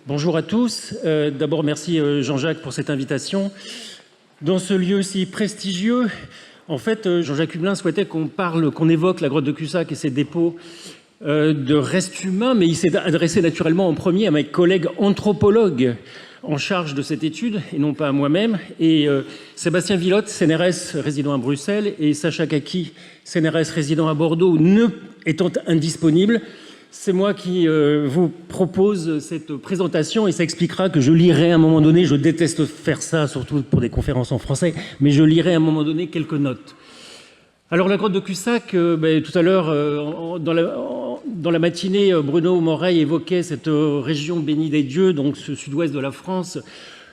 Bonjour à tous. D'abord, merci Jean-Jacques pour cette invitation. Dans ce lieu si prestigieux, en fait, Jean-Jacques Hublin souhaitait qu'on évoque la grotte de Cussac et ses dépôts de restes humains, mais il s'est adressé naturellement en premier à mes collègues anthropologues en charge de cette étude, et non pas à moi-même. Et Sébastien Villotte, CNRS résident à Bruxelles, et Sacha Kaki, CNRS résident à Bordeaux, ne étant indisponibles, c'est moi qui vous propose cette présentation, et ça expliquera que je lirai à un moment donné, je déteste faire ça, surtout pour des conférences en français, mais je lirai à un moment donné quelques notes. Alors la grotte de Cussac, tout à l'heure, dans la matinée, Bruno Moreil évoquait cette région bénie des dieux, donc ce sud-ouest de la France.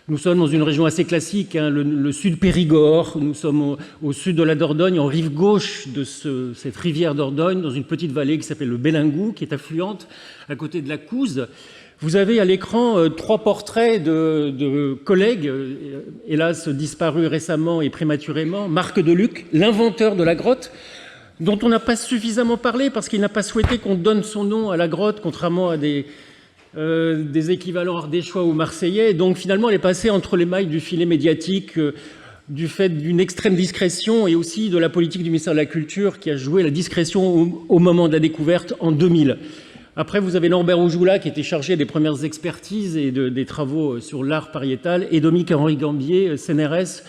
Nous sommes dans une région assez classique, hein, le sud Périgord. Nous sommes au sud de la Dordogne, en rive gauche de cette rivière Dordogne, dans une petite vallée qui s'appelle le Bélingou, qui est affluente à côté de la Couze. Vous avez à l'écran 3 portraits de collègues, hélas disparus récemment et prématurément. Marc Deluc, l'inventeur de la grotte, dont on n'a pas suffisamment parlé parce qu'il n'a pas souhaité qu'on donne son nom à la grotte, contrairement à des équivalents ardéchois ou marseillais. Et donc finalement, elle est passée entre les mailles du filet médiatique, du fait d'une extrême discrétion et aussi de la politique du ministère de la Culture qui a joué la discrétion au moment de la découverte en 2000. Après, vous avez Lambert Oujoula qui était chargé des premières expertises et des travaux sur l'art pariétal, et Dominique-Henri Gambier, CNRS,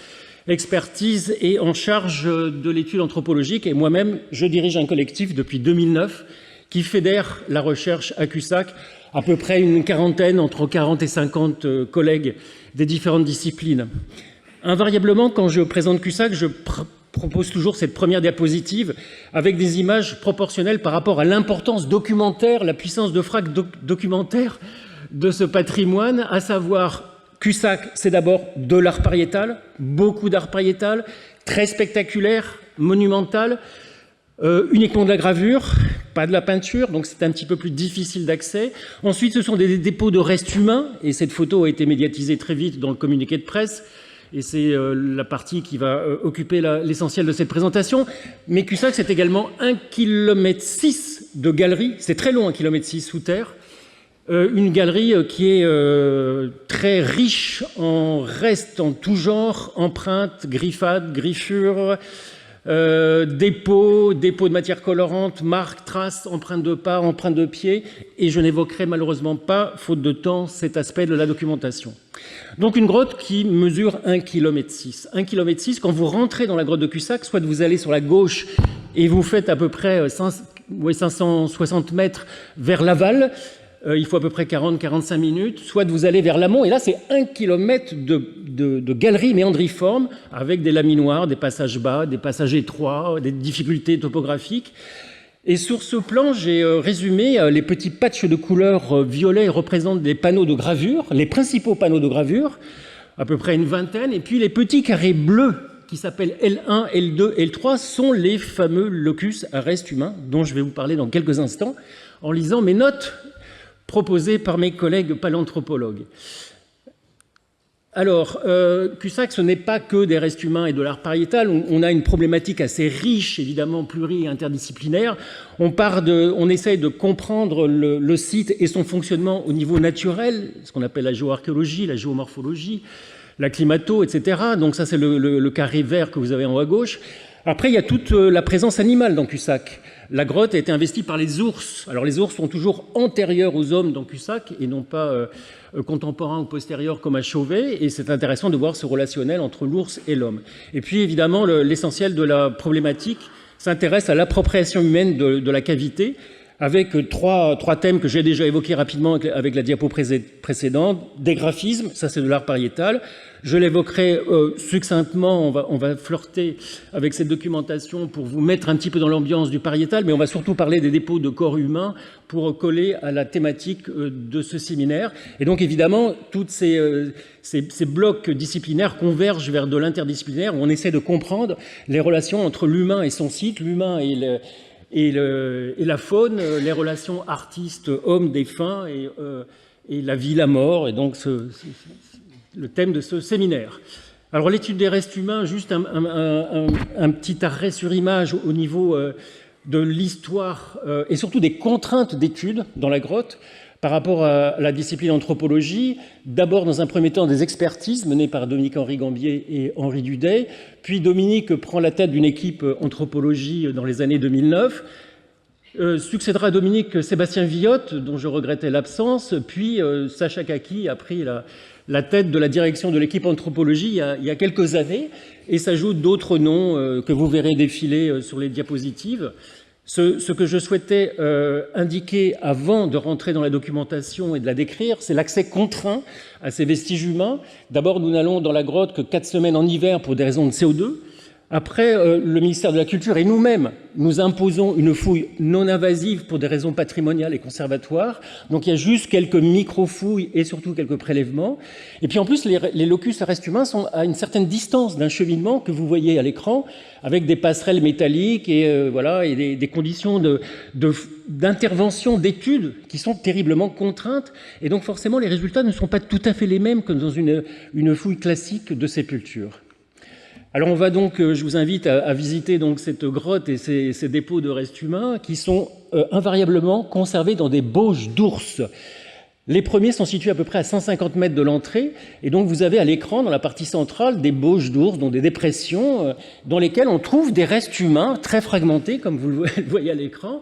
expertise et en charge de l'étude anthropologique. Et moi-même, je dirige un collectif depuis 2009 qui fédère la recherche à Cussac, à peu près une quarantaine, entre 40 et 50 collègues des différentes disciplines. Invariablement, quand je présente Cussac, je propose toujours cette première diapositive avec des images proportionnelles par rapport à l'importance documentaire, la puissance de frappe documentaire de ce patrimoine, à savoir Cussac, c'est d'abord de l'art pariétal, beaucoup d'art pariétal, très spectaculaire, monumental, uniquement de la gravure, pas de la peinture, donc c'est un petit peu plus difficile d'accès. Ensuite, ce sont des dépôts de restes humains, et cette photo a été médiatisée très vite dans le communiqué de presse, et c'est la partie qui va occuper l'essentiel de cette présentation. Mais Cussac, c'est également 1,6 km de galerie, c'est très long, 1,6 km sous terre, une galerie qui est très riche en restes en tout genre, empreintes, griffades, griffures, dépôts de matières colorantes, marques, traces, empreintes de pas, empreintes de pieds, et je n'évoquerai malheureusement pas, faute de temps, cet aspect de la documentation. Donc une grotte qui mesure 1,6 km. 1,6 km, quand vous rentrez dans la grotte de Cussac, soit vous allez sur la gauche et vous faites à peu près 560 mètres vers l'aval, il faut à peu près 40-45 minutes, soit vous allez vers l'amont, et là c'est 1 km de galeries méandriformes, avec des laminoirs, des passages bas, des passages étroits, des difficultés topographiques. Et sur ce plan, j'ai résumé les petits patchs de couleur violet représentent des panneaux de gravure, les principaux panneaux de gravure, à peu près une vingtaine, et puis les petits carrés bleus qui s'appellent L1, L2, L3 sont les fameux locus à restes humains, dont je vais vous parler dans quelques instants, en lisant mes notes proposées par mes collègues paléanthropologues. Alors, Cussac, ce n'est pas que des restes humains et de l'art pariétal. On a une problématique assez riche, évidemment pluri- et interdisciplinaire. On essaye de comprendre le site et son fonctionnement au niveau naturel, ce qu'on appelle la géoarchéologie, la géomorphologie, la climato, etc. Donc ça, c'est le carré vert que vous avez en haut à gauche. Après, il y a toute la présence animale dans Cussac. La grotte a été investie par les ours. Alors les ours sont toujours antérieurs aux hommes dans Cussac et non pas contemporains ou postérieurs comme à Chauvet. Et c'est intéressant de voir ce relationnel entre l'ours et l'homme. Et puis évidemment, l'essentiel de la problématique s'intéresse à l'appropriation humaine de la cavité, avec trois thèmes que j'ai déjà évoqués rapidement avec la diapo précédente. Des graphismes, ça c'est de l'art pariétal. Je l'évoquerai succinctement, on va flirter avec cette documentation pour vous mettre un petit peu dans l'ambiance du pariétal, mais on va surtout parler des dépôts de corps humains pour coller à la thématique de ce séminaire. Et donc évidemment, tous ces blocs disciplinaires convergent vers de l'interdisciplinaire, où on essaie de comprendre les relations entre l'humain et son site, l'humain et la faune, les relations artistes-hommes défunts et la vie, la mort, et donc le thème de ce séminaire. Alors l'étude des restes humains, juste un petit arrêt sur image au niveau de l'histoire et surtout des contraintes d'études dans la grotte, par rapport à la discipline anthropologie. D'abord, dans un premier temps, des expertises menées par Dominique-Henri Gambier et Henri Dudet, puis Dominique prend la tête d'une équipe anthropologie dans les années 2009. Succédera à Dominique Sébastien Villotte, dont je regrettais l'absence, puis Sacha Kaki a pris la tête de la direction de l'équipe anthropologie il y a quelques années, et s'ajoutent d'autres noms que vous verrez défiler sur les diapositives. Ce que je souhaitais indiquer avant de rentrer dans la documentation et de la décrire, c'est l'accès contraint à ces vestiges humains. D'abord, nous n'allons dans la grotte que 4 semaines en hiver pour des raisons de CO2. Après, le ministère de la Culture et nous-mêmes, nous imposons une fouille non invasive pour des raisons patrimoniales et conservatoires. Donc il y a juste quelques micro-fouilles et surtout quelques prélèvements. Et puis en plus, les locus à restes humains sont à une certaine distance d'un cheminement que vous voyez à l'écran, avec des passerelles métalliques et, voilà, et des conditions d'intervention, d'études qui sont terriblement contraintes. Et donc forcément, les résultats ne sont pas tout à fait les mêmes que dans une fouille classique de sépulture. Alors on va donc, je vous invite à visiter donc cette grotte et ces dépôts de restes humains qui sont invariablement conservés dans des bauges d'ours. Les premiers sont situés à peu près à 150 mètres de l'entrée, et donc vous avez à l'écran, dans la partie centrale, des bauges d'ours, donc des dépressions, dans lesquelles on trouve des restes humains très fragmentés, comme vous le voyez à l'écran.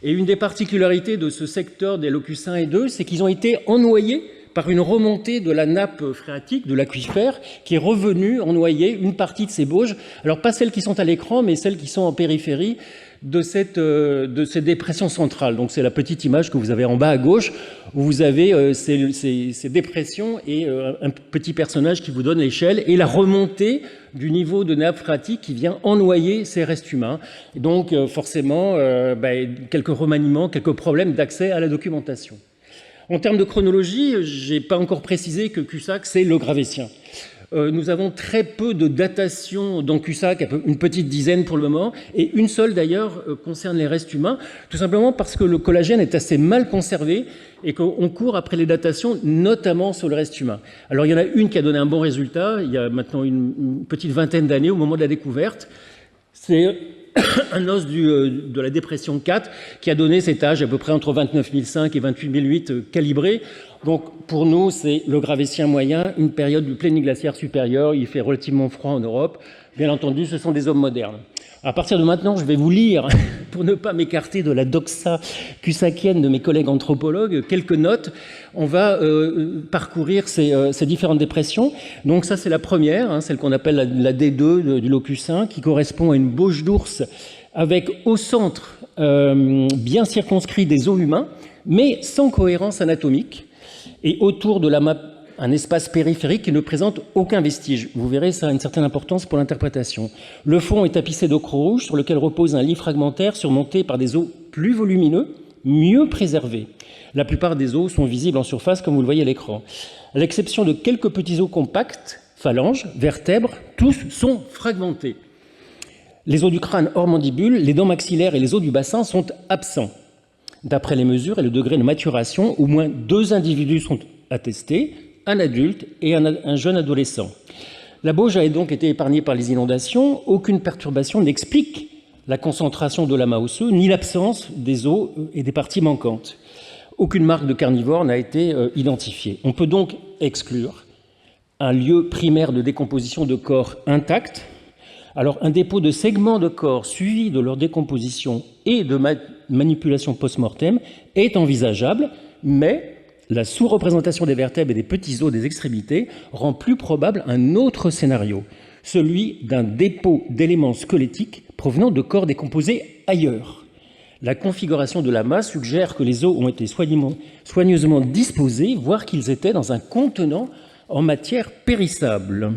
Et une des particularités de ce secteur des locus 1 et 2, c'est qu'ils ont été ennoyés par une remontée de la nappe phréatique, de l'aquifère, qui est revenue ennoyer une partie de ces bauges. Alors pas celles qui sont à l'écran, mais celles qui sont en périphérie de ces dépressions centrales. Donc c'est la petite image que vous avez en bas à gauche, où vous avez ces dépressions et un petit personnage qui vous donne l'échelle et la remontée du niveau de nappe phréatique qui vient ennoyer ces restes humains. Et donc forcément, quelques remaniements, quelques problèmes d'accès à la documentation. En termes de chronologie, je n'ai pas encore précisé que Cussac, c'est le Gravétien. Nous avons très peu de datation dans Cussac, une petite dizaine pour le moment, et une seule d'ailleurs concerne les restes humains, tout simplement parce que le collagène est assez mal conservé et qu'on court après les datations, notamment sur le reste humain. Alors il y en a une qui a donné un bon résultat, il y a maintenant une petite vingtaine d'années au moment de la découverte. C'est un os de la dépression 4 qui a donné cet âge à peu près entre 29 005 et 28 008 calibré. Donc pour nous, c'est le Gravétien moyen, une période du pléniglaciaire supérieur. Il fait relativement froid en Europe. Bien entendu, ce sont des hommes modernes. À partir de maintenant, je vais vous lire, pour ne pas m'écarter de la doxa cussacienne de mes collègues anthropologues, quelques notes. On va parcourir ces différentes dépressions. Donc ça, c'est la première, celle qu'on appelle la D2 du locus 1, qui correspond à une bauge d'ours avec au centre bien circonscrit des os humains, mais sans cohérence anatomique, et autour de la map un espace périphérique qui ne présente aucun vestige. Vous verrez, ça a une certaine importance pour l'interprétation. Le fond est tapissé d'ocre rouge sur lequel repose un lit fragmentaire surmonté par des os plus volumineux, mieux préservés. La plupart des os sont visibles en surface, comme vous le voyez à l'écran. À l'exception de quelques petits os compacts, phalanges, vertèbres, tous sont fragmentés. Les os du crâne hors mandibule, les dents maxillaires et les os du bassin sont absents. D'après les mesures et le degré de maturation, au moins 2 individus sont attestés, un adulte et un jeune adolescent. La bauge a donc été épargnée par les inondations. Aucune perturbation n'explique la concentration de l'amas osseux, ni l'absence des os et des parties manquantes. Aucune marque de carnivore n'a été identifiée. On peut donc exclure un lieu primaire de décomposition de corps intact. Alors, un dépôt de segments de corps suivi de leur décomposition et de manipulation post-mortem est envisageable, mais la sous-représentation des vertèbres et des petits os des extrémités rend plus probable un autre scénario, celui d'un dépôt d'éléments squelettiques provenant de corps décomposés ailleurs. La configuration de l'amas suggère que les os ont été soigneusement disposés, voire qu'ils étaient dans un contenant en matière périssable.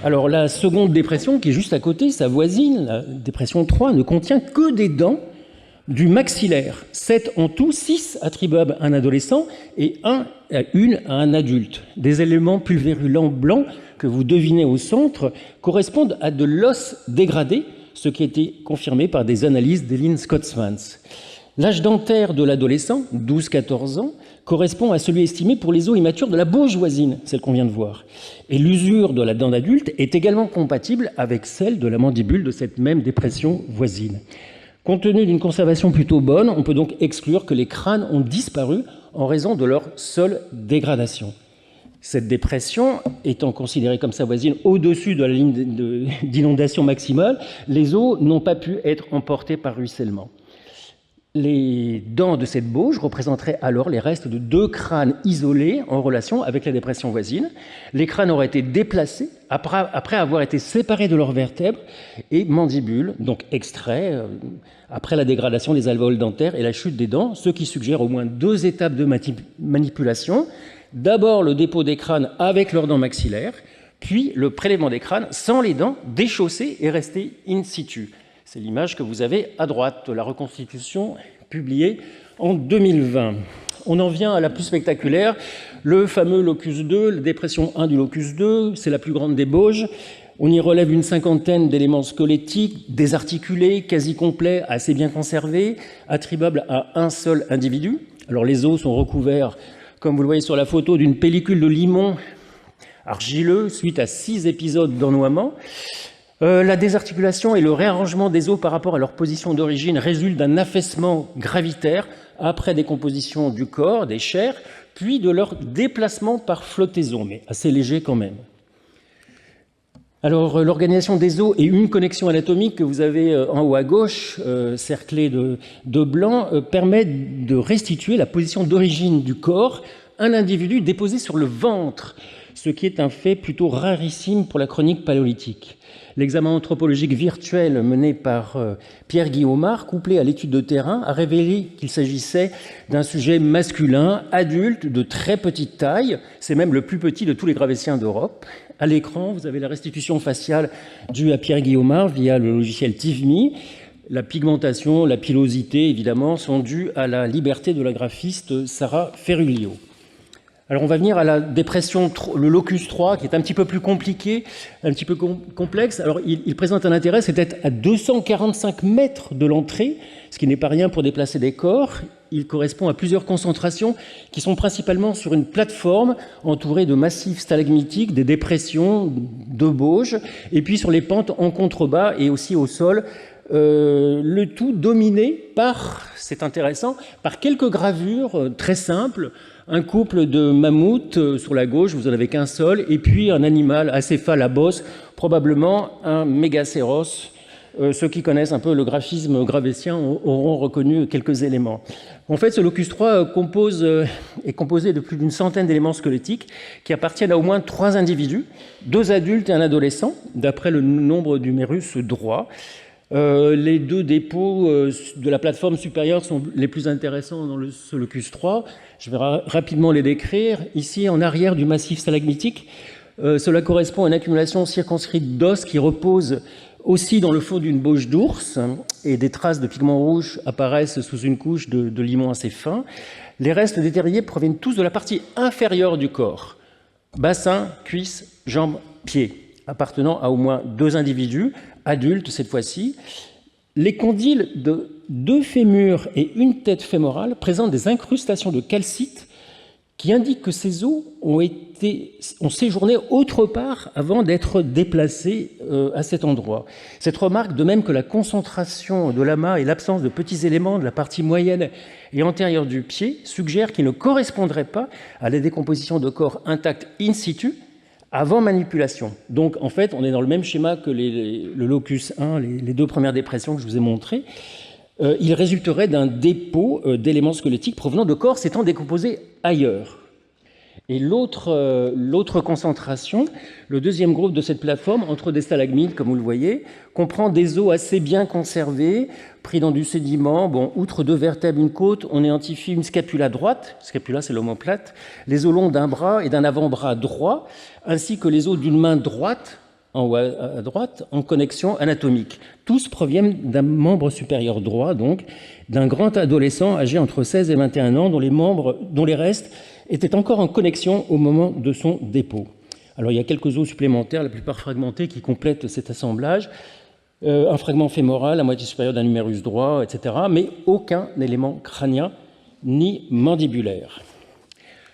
Alors la seconde dépression, qui est juste à côté, sa voisine, la dépression 3, ne contient que des dents du maxillaire. 7 en tout, 6 attribuables à un adolescent et une à un adulte. Des éléments pulvérulents blancs que vous devinez au centre correspondent à de l'os dégradé, ce qui a été confirmé par des analyses d'Eileen Scott-Svans. L'âge dentaire de l'adolescent, 12-14 ans, correspond à celui estimé pour les os immatures de la bauge voisine, celle qu'on vient de voir. Et l'usure de la dent d'adulte est également compatible avec celle de la mandibule de cette même dépression voisine. Compte tenu d'une conservation plutôt bonne, on peut donc exclure que les crânes ont disparu en raison de leur seule dégradation. Cette dépression étant considérée comme sa voisine au-dessus de la ligne d'inondation maximale, les eaux n'ont pas pu être emportées par ruissellement. Les dents de cette bauge représenteraient alors les restes de 2 crânes isolés en relation avec la dépression voisine. Les crânes auraient été déplacés après avoir été séparés de leurs vertèbres et mandibules, donc extraits après la dégradation des alvéoles dentaires et la chute des dents, ce qui suggère au moins 2 étapes de manipulation. D'abord le dépôt des crânes avec leurs dents maxillaires, puis le prélèvement des crânes sans les dents, déchaussés et restés in situ. C'est l'image que vous avez à droite de la reconstitution publiée en 2020. On en vient à la plus spectaculaire, le fameux locus 2, la dépression 1 du locus 2, c'est la plus grande des bauges. On y relève une cinquantaine d'éléments squelettiques, désarticulés, quasi complets, assez bien conservés, attribuables à un seul individu. Alors les os sont recouverts, comme vous le voyez sur la photo, d'une pellicule de limon argileux suite à 6 épisodes d'ennoiement. La désarticulation et le réarrangement des os par rapport à leur position d'origine résultent d'un affaissement gravitaire après décomposition du corps, des chairs, puis de leur déplacement par flottaison, mais assez léger quand même. Alors, l'organisation des os et une connexion anatomique que vous avez en haut à gauche, cerclée de blanc, permet de restituer la position d'origine du corps, un individu déposé sur le ventre, ce qui est un fait plutôt rarissime pour la chronique paléolithique. L'examen anthropologique virtuel mené par Pierre Guillaumard, couplé à l'étude de terrain, a révélé qu'il s'agissait d'un sujet masculin, adulte, de très petite taille. C'est même le plus petit de tous les Gravétiens d'Europe. À l'écran, vous avez la restitution faciale due à Pierre Guillaumard via le logiciel TIFMI. La pigmentation, la pilosité, évidemment, sont dues à la liberté de la graphiste Sarah Ferruglio. Alors on va venir à la dépression, le locus 3, qui est un petit peu plus compliqué, un petit peu complexe. Alors il présente un intérêt, c'est d'être à 245 mètres de l'entrée, ce qui n'est pas rien pour déplacer des corps. Il correspond à plusieurs concentrations qui sont principalement sur une plateforme entourée de massifs stalagmitiques, des dépressions, de bauges, et puis sur les pentes en contrebas et aussi au sol, le tout dominé par, c'est intéressant, par quelques gravures très simples. Un couple de mammouths sur la gauche, vous n'en avez qu'un seul, et puis un animal acéphale à bosse, probablement un mégacéros. Ceux qui connaissent un peu le graphisme gravétien auront reconnu quelques éléments. En fait, ce locus 3 est composé de plus d'une centaine d'éléments squelettiques qui appartiennent à au moins 3 individus, 2 adultes et un adolescent, d'après le nombre d'humérus droit. Les 2 dépôts de la plateforme supérieure sont les plus intéressants dans ce locus 3. Je vais rapidement les décrire. Ici, en arrière du massif stalagmitique, cela correspond à une accumulation circonscrite d'os qui repose aussi dans le fond d'une bauge d'ours, et des traces de pigments rouges apparaissent sous une couche de limon assez fin. Les restes des terriers proviennent tous de la partie inférieure du corps, bassin, cuisses, jambes, pieds, appartenant à au moins 2 individus, adultes cette fois-ci. Les condyles de 2 fémurs et une tête fémorale présentent des incrustations de calcite qui indiquent que ces os ont séjourné autre part avant d'être déplacés à cet endroit. Cette remarque, de même que la concentration de l'amas et l'absence de petits éléments de la partie moyenne et antérieure du pied, suggère qu'ils ne correspondraient pas à la décomposition de corps intacts in situ avant manipulation. Donc, en fait, on est dans le même schéma que le locus 1, les 2 premières dépressions que je vous ai montrées. Il résulterait d'un dépôt d'éléments squelettiques provenant de corps s'étant décomposés ailleurs. Et l'autre concentration, le deuxième groupe de cette plateforme, entre des stalagmites, comme vous le voyez, comprend des os assez bien conservés, pris dans du sédiment. Bon, outre 2 vertèbres, une côte, on identifie une scapula droite, scapula c'est l'omoplate, les os longs d'un bras et d'un avant-bras droit, ainsi que les os d'une main droite, en haut à droite, en connexion anatomique. Tous proviennent d'un membre supérieur droit, donc, d'un grand adolescent âgé entre 16 et 21 ans, dont les restes étaient encore en connexion au moment de son dépôt. Alors il y a quelques os supplémentaires, la plupart fragmentés, qui complètent cet assemblage. Un fragment fémoral, la moitié supérieure d'un humérus droit, etc. Mais aucun élément crânien ni mandibulaire.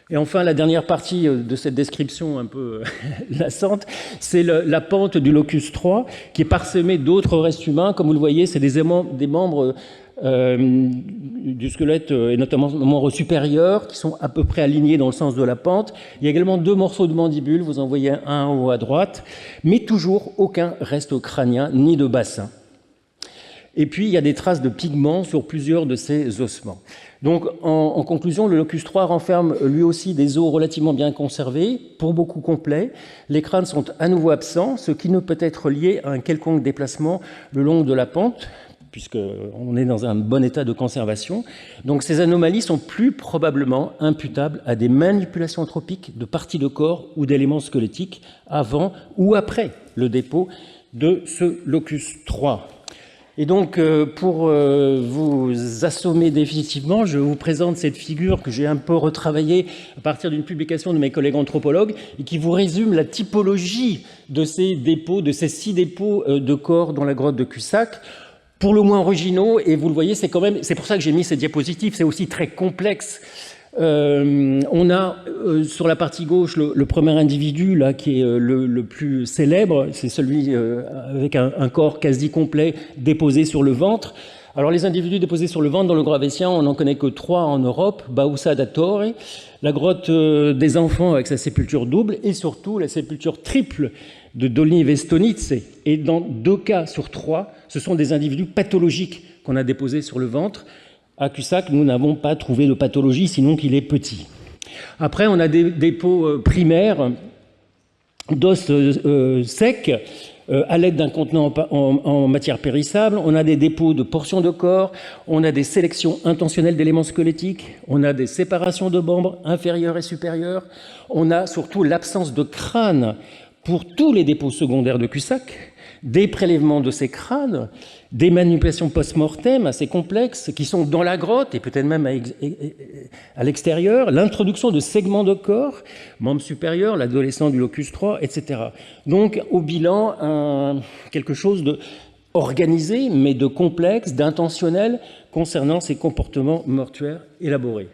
Et enfin, la dernière partie de cette description un peu lassante, c'est la pente du locus 3, qui est parsemée d'autres restes humains. Comme vous le voyez, c'est des membres du squelette, et notamment le membre supérieur, qui sont à peu près alignés dans le sens de la pente. Il y a également 2 morceaux de mandibule, vous en voyez un en haut à droite, mais toujours aucun reste crânien ni de bassin. Et puis, il y a des traces de pigments sur plusieurs de ces ossements. Donc, en conclusion, le locus 3 renferme lui aussi des os relativement bien conservés, pour beaucoup complets. Les crânes sont à nouveau absents, ce qui ne peut être lié à un quelconque déplacement le long de la pente, puisqu'on est dans un bon état de conservation. Donc, ces anomalies sont plus probablement imputables à des manipulations anthropiques de parties de corps ou d'éléments squelettiques avant ou après le dépôt de ce locus 3. Et donc, pour vous assommer définitivement, je vous présente cette figure que j'ai un peu retravaillée à partir d'une publication de mes collègues anthropologues et qui vous résume la typologie de ces dépôts, de ces 6 dépôts de corps dans la grotte de Cussac, pour le moins originaux. Et vous le voyez, c'est pour ça que j'ai mis ces diapositives, c'est aussi très complexe. On a sur la partie gauche le premier individu là, qui est le plus célèbre, c'est celui avec un corps quasi complet déposé sur le ventre. Alors les individus déposés sur le ventre dans le Gravettien, on n'en connaît que 3 en Europe, Bausa da Torre, la grotte des enfants avec sa sépulture double et surtout la sépulture triple de Dolni Vestonice. Et dans 2 cas sur 3, ce sont des individus pathologiques qu'on a déposés sur le ventre. À Cussac, nous n'avons pas trouvé de pathologie, sinon qu'il est petit. Après, on a des dépôts primaires d'os secs à l'aide d'un contenant en matière périssable. On a des dépôts de portions de corps, on a des sélections intentionnelles d'éléments squelettiques, on a des séparations de membres inférieurs et supérieurs, on a surtout l'absence de crâne pour tous les dépôts secondaires de Cussac, des prélèvements de ces crânes, des manipulations post-mortem assez complexes qui sont dans la grotte et peut-être même à l'extérieur, l'introduction de segments de corps, membres supérieurs, l'adolescent du locus 3, etc. Donc, au bilan, quelque chose de organisé, mais de complexe, d'intentionnel concernant ces comportements mortuaires élaborés.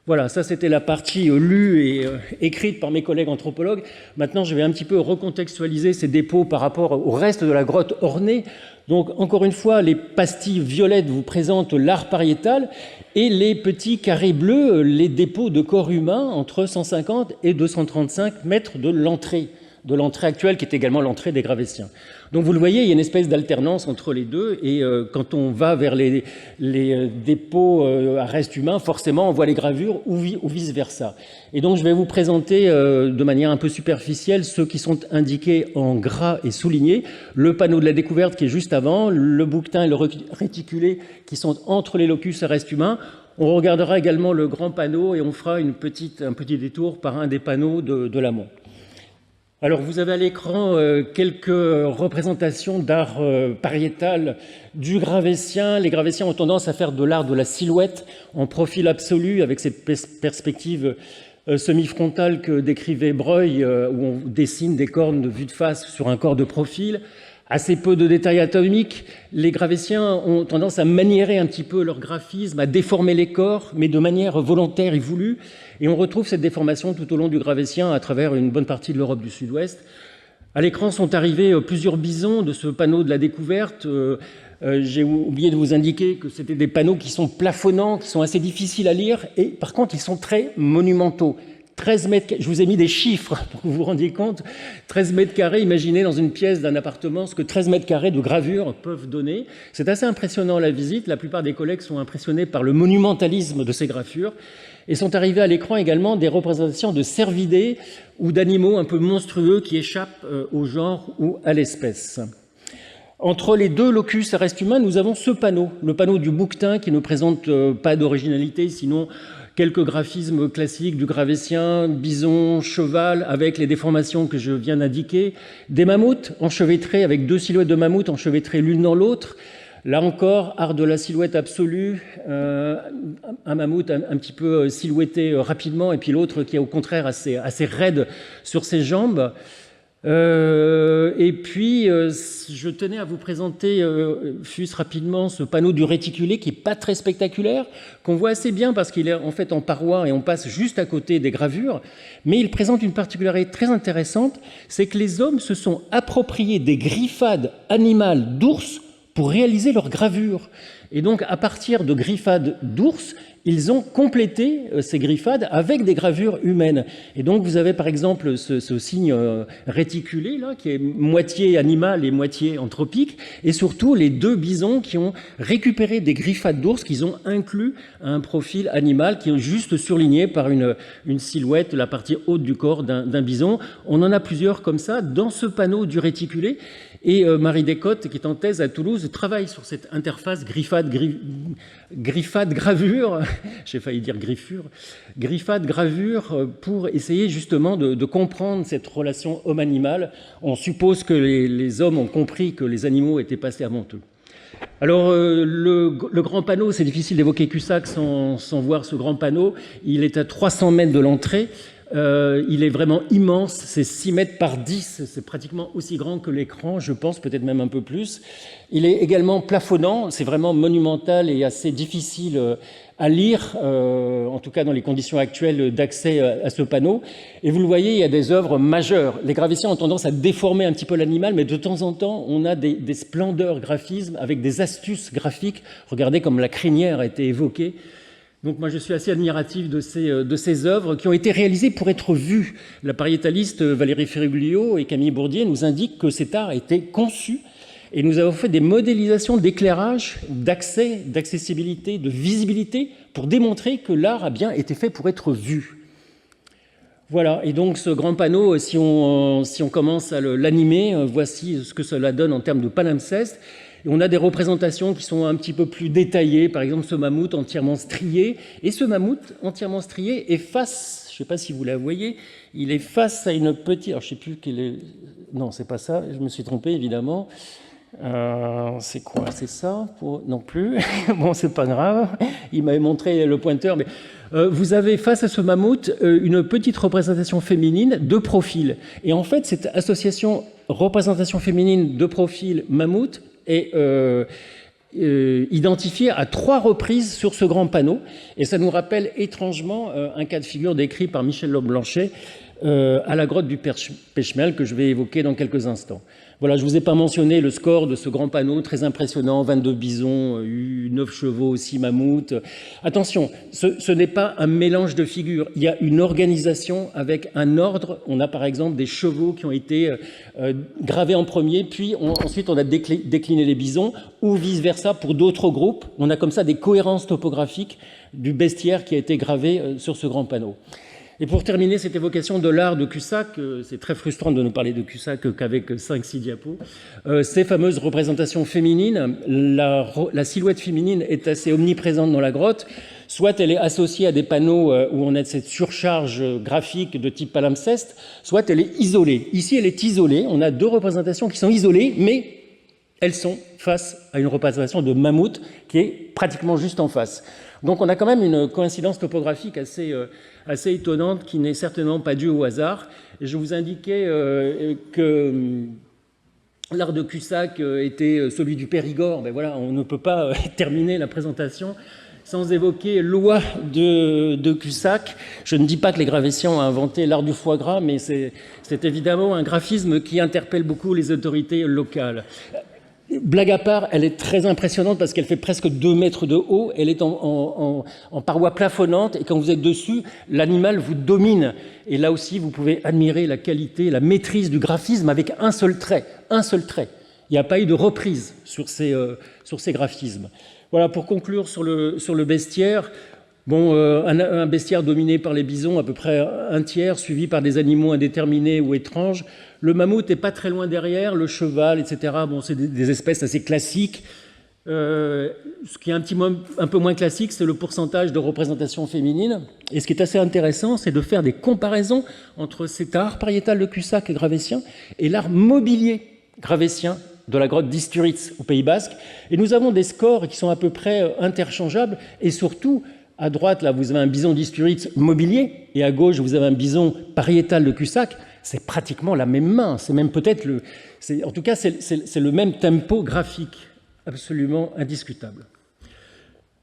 Voilà, ça c'était la partie lue et écrite par mes collègues anthropologues. Maintenant, je vais un petit peu recontextualiser ces dépôts par rapport au reste de la grotte ornée. Donc, encore une fois, les pastilles violettes vous présentent l'art pariétal et les petits carrés bleus, les dépôts de corps humains entre 150 et 235 mètres de l'entrée actuelle, qui est également l'entrée des Gravettiens. Donc vous le voyez, il y a une espèce d'alternance entre les deux, et quand on va vers les dépôts à restes humains, forcément on voit les gravures ou vice-versa. Et donc je vais vous présenter de manière un peu superficielle ceux qui sont indiqués en gras et soulignés, le panneau de la découverte qui est juste avant, le bouquetin et le réticulé qui sont entre les locus à restes humains. On regardera également le grand panneau et on fera un petit détour par un des panneaux de l'amont. Alors, vous avez à l'écran quelques représentations d'art pariétal du Gravettien. Les Gravettiens ont tendance à faire de l'art de la silhouette en profil absolu, avec cette perspective semi-frontale que décrivait Breuil, où on dessine des cornes de vue de face sur un corps de profil. Assez peu de détails atomiques. Les Gravettiens ont tendance à maniérer un petit peu leur graphisme, à déformer les corps, mais de manière volontaire et voulue. Et on retrouve cette déformation tout au long du Gravettien à travers une bonne partie de l'Europe du Sud-Ouest. À l'écran sont arrivés plusieurs bisons de ce panneau de la découverte. J'ai oublié de vous indiquer que c'était des panneaux qui sont plafonnants, qui sont assez difficiles à lire, et par contre, ils sont très monumentaux. 13 mètres, je vous ai mis des chiffres pour que vous vous rendiez compte. 13 mètres carrés, imaginez dans une pièce d'un appartement ce que 13 mètres carrés de gravure peuvent donner. C'est assez impressionnant la visite. La plupart des collègues sont impressionnés par le monumentalisme de ces gravures. Et sont arrivés à l'écran également des représentations de cervidés ou d'animaux un peu monstrueux qui échappent au genre ou à l'espèce. Entre les deux locus à restes humains, nous avons ce panneau, le panneau du bouquetin qui ne présente pas d'originalité, sinon quelques graphismes classiques du Gravettien, bison, cheval, avec les déformations que je viens d'indiquer, des mammouths enchevêtrés avec 2 silhouettes de mammouths enchevêtrées l'une dans l'autre. Là encore, art de la silhouette absolue, un mammouth un petit peu silhouetté rapidement, et puis l'autre qui est au contraire assez raide sur ses jambes. Et puis, je tenais à vous présenter, fût-ce rapidement, ce panneau du réticulé qui n'est pas très spectaculaire, qu'on voit assez bien parce qu'il est en fait en paroi et on passe juste à côté des gravures, mais il présente une particularité très intéressante, c'est que les hommes se sont appropriés des griffades animales d'ours pour réaliser leurs gravures. Et donc, à partir de griffades d'ours, ils ont complété ces griffades avec des gravures humaines. Et donc, vous avez par exemple ce signe réticulé, là, qui est moitié animal et moitié anthropique, et surtout les deux bisons qui ont récupéré des griffades d'ours qu'ils ont inclus à un profil animal qui est juste surligné par une silhouette, la partie haute du corps d'un bison. On en a plusieurs comme ça dans ce panneau du réticulé. Et Marie Descottes, qui est en thèse à Toulouse, travaille sur cette interface griffade-gravure, j'ai failli dire griffure, griffade-gravure, pour essayer justement de comprendre cette relation homme-animal. On suppose que les hommes ont compris que les animaux étaient passés avant eux. Alors, le grand panneau, c'est difficile d'évoquer Cussac sans voir ce grand panneau. Il est à 300 mètres de l'entrée. Il est vraiment immense, c'est 6 mètres par 10, c'est pratiquement aussi grand que l'écran, je pense, peut-être même un peu plus. Il est également plafonnant, c'est vraiment monumental et assez difficile à lire, en tout cas dans les conditions actuelles d'accès à ce panneau. Et vous le voyez, il y a des œuvres majeures. Les graviciens ont tendance à déformer un petit peu l'animal, mais de temps en temps, on a des splendeurs graphismes avec des astuces graphiques. Regardez comme la crinière a été évoquée. Donc moi, je suis assez admiratif de ces œuvres qui ont été réalisées pour être vues. La pariétaliste Valérie Ferruglio et Camille Bourdier nous indiquent que cet art a été conçu et nous avons fait des modélisations d'éclairage, d'accès, d'accessibilité, de visibilité pour démontrer que l'art a bien été fait pour être vu. Voilà, et donc ce grand panneau, si on commence à l'animer, voici ce que cela donne en termes de palimpseste. Et on a des représentations qui sont un petit peu plus détaillées, par exemple ce mammouth entièrement strié. Et ce mammouth entièrement strié est face, je ne sais pas si vous la voyez, il est face à une petite... Alors je ne sais plus quelle est... Non, c'est pas ça, je me suis trompé évidemment. C'est quoi? C'est ça? Non plus. Bon, c'est pas grave. Il m'avait montré le pointeur. Mais vous avez face à ce mammouth une petite représentation féminine de profil. Et en fait, cette association représentation féminine de profil mammouth est identifiée à 3 reprises sur ce grand panneau. Et ça nous rappelle étrangement un cas de figure décrit par Michel Lobe-Blanchet à la grotte du Pechmel que je vais évoquer dans quelques instants. Voilà, je ne vous ai pas mentionné le score de ce grand panneau très impressionnant, 22 bisons, 9 chevaux, 6 mammouths. Attention, ce n'est pas un mélange de figures, il y a une organisation avec un ordre. On a par exemple des chevaux qui ont été gravés en premier, puis ensuite on a décliné les bisons, ou vice-versa pour d'autres groupes. On a comme ça des cohérences topographiques du bestiaire qui a été gravé sur ce grand panneau. Et pour terminer cette évocation de l'art de Cussac, c'est très frustrant de ne parler de Cussac qu'avec 5-6 diapos, ces fameuses représentations féminines, la silhouette féminine est assez omniprésente dans la grotte, soit elle est associée à des panneaux où on a cette surcharge graphique de type palimpseste, soit elle est isolée. Ici, elle est isolée, on a 2 représentations qui sont isolées, mais elles sont face à une représentation de mammouth qui est pratiquement juste en face. Donc on a quand même une coïncidence topographique assez étonnante qui n'est certainement pas due au hasard. Et je vous indiquais que l'art de Cussac était celui du Périgord. Ben voilà, on ne peut pas terminer la présentation sans évoquer l'oie de Cussac. Je ne dis pas que les gravétiens ont inventé l'art du foie gras, mais c'est évidemment un graphisme qui interpelle beaucoup les autorités locales. Blague à part, elle est très impressionnante parce qu'elle fait presque 2 mètres de haut, elle est en paroi plafonnante et quand vous êtes dessus, l'animal vous domine. Et là aussi, vous pouvez admirer la qualité, la maîtrise du graphisme avec un seul trait. Un seul trait. Il n'y a pas eu de reprise sur ces graphismes. Voilà, pour conclure sur le bestiaire, bon, un bestiaire dominé par les bisons, à peu près un tiers, suivi par des animaux indéterminés ou étranges. Le mammouth n'est pas très loin derrière, le cheval, etc. Bon, c'est des espèces assez classiques. Ce qui est un peu moins classique, c'est le pourcentage de représentation féminine. Et ce qui est assez intéressant, c'est de faire des comparaisons entre cet art pariétal de Cussac et gravétien et l'art mobilier gravétien de la grotte d'Isturitz au Pays Basque. Et nous avons des scores qui sont à peu près interchangeables et surtout À droite, là, vous avez un bison d'Isturiz mobilier, et à gauche, vous avez un bison pariétal de Cussac. C'est pratiquement la même main. C'est même peut-être en tout cas, c'est le même tempo graphique, absolument indiscutable.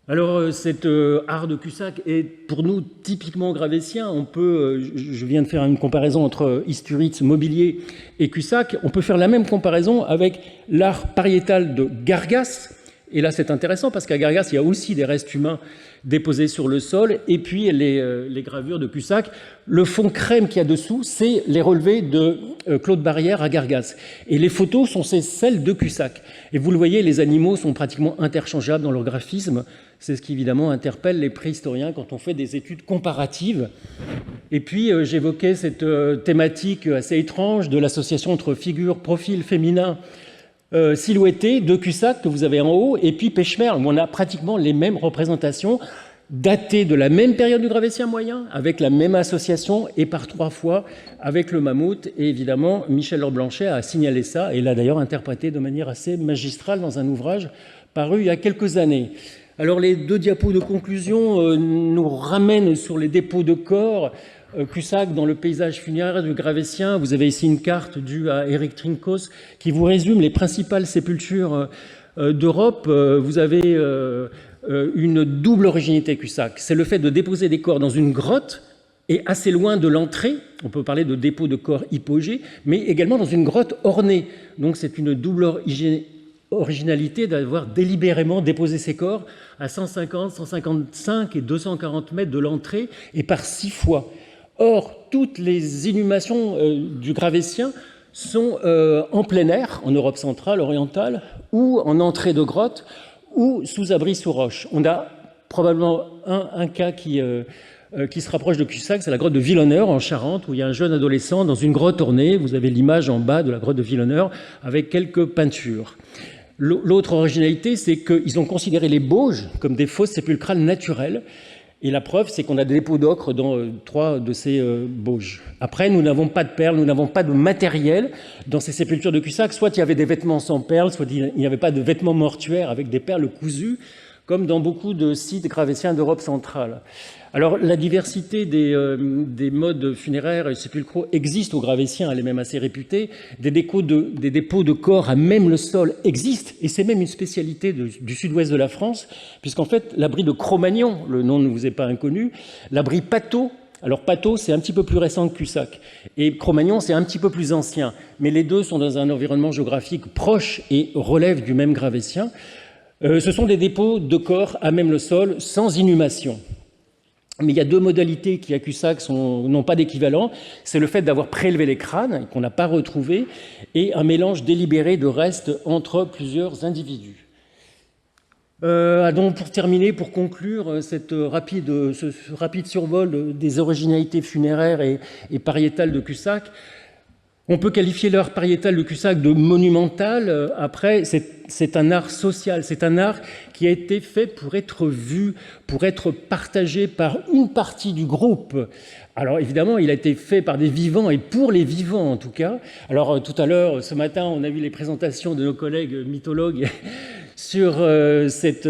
Alors, cet art de Cussac est pour nous typiquement gravétien. On peut, je viens de faire une comparaison entre Isturiz mobilier et Cussac. On peut faire la même comparaison avec l'art pariétal de Gargas. Et là, c'est intéressant parce qu'à Gargas, il y a aussi des restes humains déposés sur le sol. Et puis, les gravures de Cussac. Le fond crème qu'il y a dessous, c'est les relevés de Claude Barrière à Gargas. Et les photos sont celles de Cussac. Et vous le voyez, les animaux sont pratiquement interchangeables dans leur graphisme. C'est ce qui, évidemment, interpelle les préhistoriens quand on fait des études comparatives. Et puis, j'évoquais cette thématique assez étrange de l'association entre figures, profils féminins, silhouettés de Cussac que vous avez en haut, et puis Pechmerle, où on a pratiquement les mêmes représentations, datées de la même période du Gravétien moyen, avec la même association, et par 3 fois avec le mammouth. Et évidemment, Michel Laure Blanchet a signalé ça, et l'a d'ailleurs interprété de manière assez magistrale dans un ouvrage paru il y a quelques années. Alors les 2 diapos de conclusion nous ramènent sur les dépôts de corps. Cussac dans le paysage funéraire du Gravétien. Vous avez ici une carte due à Éric Trincos qui vous résume les principales sépultures d'Europe. Vous avez une double originalité Cussac. C'est le fait de déposer des corps dans une grotte et assez loin de l'entrée. On peut parler de dépôt de corps hypogée, mais également dans une grotte ornée. Donc c'est une double originalité d'avoir délibérément déposé ces corps à 150, 155 et 240 mètres de l'entrée et par 6 fois. Or, toutes les inhumations du Gravétien sont en plein air, en Europe centrale, orientale, ou en entrée de grotte, ou sous abri sous roche. On a probablement un cas qui se rapproche de Cussac, c'est la grotte de Vilhonneur, en Charente, où il y a un jeune adolescent dans une grotte ornée. Vous avez l'image en bas de la grotte de Vilhonneur, avec quelques peintures. L'autre originalité, c'est qu'ils ont considéré les bauges comme des fosses sépulcrales naturelles. Et la preuve, c'est qu'on a des dépôts d'ocre dans 3 de ces bauges. Après, nous n'avons pas de perles, nous n'avons pas de matériel dans ces sépultures de Cussac. Soit il y avait des vêtements sans perles, soit il n'y avait pas de vêtements mortuaires avec des perles cousues, comme dans beaucoup de sites gravétiens d'Europe centrale. Alors, la diversité des modes funéraires et sépulcraux existe au Gravétien, elle est même assez réputée. Des dépôts de corps à même le sol existent, et c'est même une spécialité du sud-ouest de la France, puisqu'en fait, l'abri de Cro-Magnon, le nom ne vous est pas inconnu, l'abri Pateau. Alors, Pateau, c'est un petit peu plus récent que Cussac, et Cro-Magnon, c'est un petit peu plus ancien, mais les deux sont dans un environnement géographique proche et relèvent du même Gravétien. Ce sont des dépôts de corps à même le sol, sans inhumation. Mais il y a 2 modalités qui, à Cussac, n'ont pas d'équivalent. C'est le fait d'avoir prélevé les crânes, qu'on n'a pas retrouvés, et un mélange délibéré de restes entre plusieurs individus. Donc, pour terminer, pour conclure ce rapide survol des originalités funéraires et pariétales de Cussac, on peut qualifier l'art pariétal de Cussac de monumental. Après, c'est un art social, c'est un art qui a été fait pour être vu, pour être partagé par une partie du groupe. Alors évidemment, il a été fait par des vivants et pour les vivants en tout cas. Alors tout à l'heure, ce matin, on a vu les présentations de nos collègues mythologues sur cette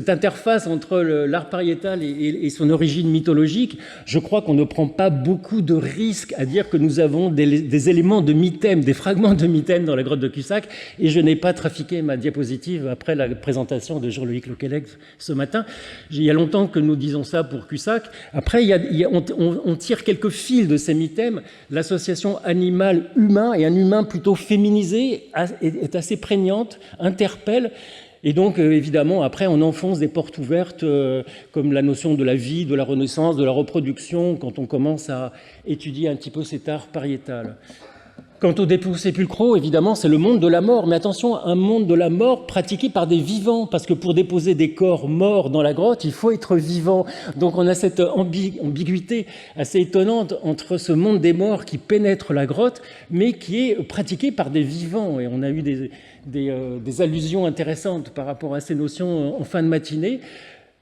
interface entre l'art pariétal et son origine mythologique. Je crois qu'on ne prend pas beaucoup de risques à dire que nous avons des éléments de mythème, des fragments de mythème dans la grotte de Cussac, et je n'ai pas trafiqué ma diapositive après la présentation de Jean-Loïc Lequelec ce matin. Il y a longtemps que nous disons ça pour Cussac. Après, on tire quelques fils de ces mythèmes. L'association animal-humain et un humain plutôt féminisé est assez prégnante, interpelle. Et donc, évidemment, après, on enfonce des portes ouvertes comme la notion de la vie, de la renaissance, de la reproduction, quand on commence à étudier un petit peu cet art pariétal. Quant aux dépôts sépulcraux, évidemment, c'est le monde de la mort. Mais attention, un monde de la mort pratiqué par des vivants, parce que pour déposer des corps morts dans la grotte, il faut être vivant. Donc on a cette ambiguïté assez étonnante entre ce monde des morts qui pénètre la grotte, mais qui est pratiqué par des vivants. Et on a eu des allusions intéressantes par rapport à ces notions en fin de matinée.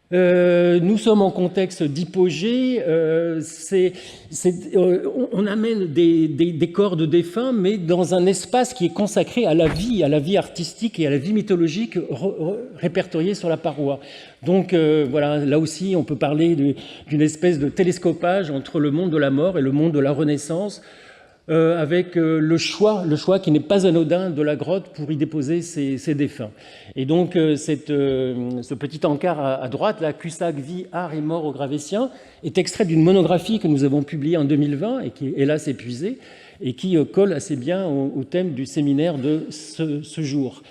Nous sommes en contexte d'hypogée, on amène des corps de défunts, mais dans un espace qui est consacré à la vie artistique et à la vie mythologique répertoriée sur la paroi. Donc voilà, là aussi on peut parler d'une espèce de télescopage entre le monde de la mort et le monde de la Renaissance, avec le choix qui n'est pas anodin de la grotte pour y déposer ses défunts. Et donc ce petit encart à droite, la Cussac, vie, art et mort aux Gravétiens, est extrait d'une monographie que nous avons publiée en 2020 et qui est hélas épuisée et qui colle assez bien au thème du séminaire de ce jour.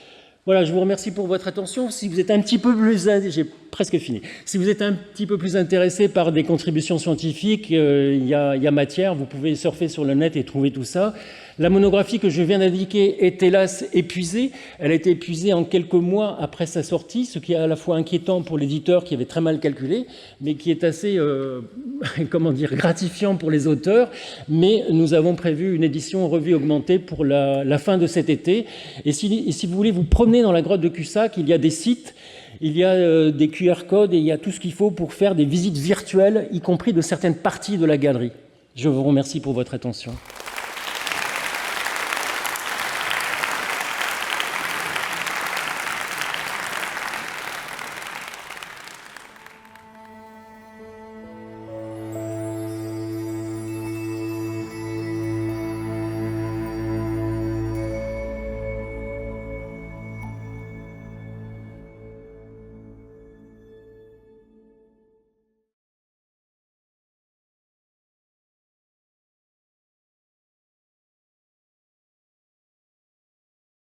Voilà, je vous remercie pour votre attention. Si vous êtes un petit peu plus... J'ai presque fini. Si vous êtes un petit peu plus intéressé par des contributions scientifiques, il y a matière. Vous pouvez surfer sur le net et trouver tout ça. La monographie que je viens d'indiquer est hélas épuisée. Elle a été épuisée en quelques mois après sa sortie, ce qui est à la fois inquiétant pour l'éditeur qui avait très mal calculé, mais qui est assez gratifiant pour les auteurs. Mais nous avons prévu une édition revue augmentée pour la fin de cet été. Et si vous voulez vous promener dans la grotte de Cussac, il y a des sites, il y a des QR codes et il y a tout ce qu'il faut pour faire des visites virtuelles, y compris de certaines parties de la galerie. Je vous remercie pour votre attention.